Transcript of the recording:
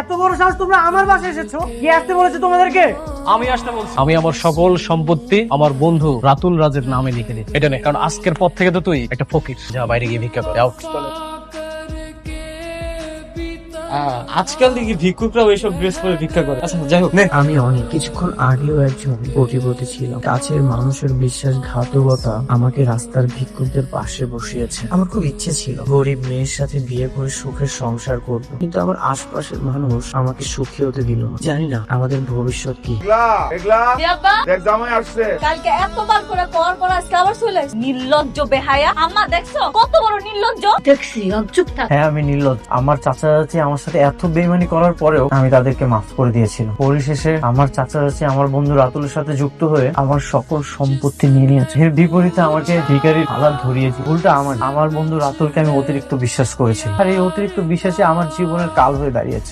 এত বড় সাহস, তোমরা আমার বাসায় এসেছো? কি আসতে বলেছে তোমাদেরকে? আমি আসতে বলছি। আমি আমার সকল সম্পত্তি আমার বন্ধু রাতুল রাজের নামে লিখে দিই। এটা নেই, কারণ আজকের পর থেকে তো তুই একটা ফকির। যা বাইরে গিয়ে ভিক্ষা কর। যাও। আজকাল দেখি ভিক্ষুকরাও এইসব ড্রেস পরে ভিক্ষা করে। আচ্ছা যাই হোক, নে। আমি অনেক কিছুক্ষণ আগেও একজন কোটিপতি ছিলাম। কাছের মানুষের বিশ্বাসঘাতকতা আমাকে রাস্তার ভিক্ষুকদের পাশে বসিয়েছে। আমার খুব ইচ্ছে ছিল গরিব মেয়ের সাথে বিয়ে করে সুখের সংসার করব, কিন্তু আমার আশপাশের মানুষ আমাকে সুখী হতে দিল না। জানি না আমাদের ভবিষ্যৎ কি। কালকে এতবার করে পর আজকে আবার চলে আসে। নির্লজ্জ বেহায়া আম্মা, দেখছো কত বড় নির্লজ্জ? দেখছি, চুপ থাক। হ্যাঁ, আমি নির্লজ্জ। আমার চাচা চাচি আমার সাথে এত বেইমানি করার পরেও আমি তাদেরকে মাফ করে দিয়েছিলাম। পরিশেষে আমার চাচা চাচি আমার বন্ধু রাতুলের সাথে যুক্ত হয়ে আমার সকল সম্পত্তি নিয়ে নিয়েছে। এর বিপরীতে আমাকে ভিখারির হালাত ধরিয়েছে। উল্টা আমার বন্ধু রাতুলকে আমি অতিরিক্ত বিশ্বাস করেছি, আর এই অতিরিক্ত বিশ্বাসে আমার জীবনের কাল হয়ে দাঁড়িয়েছে।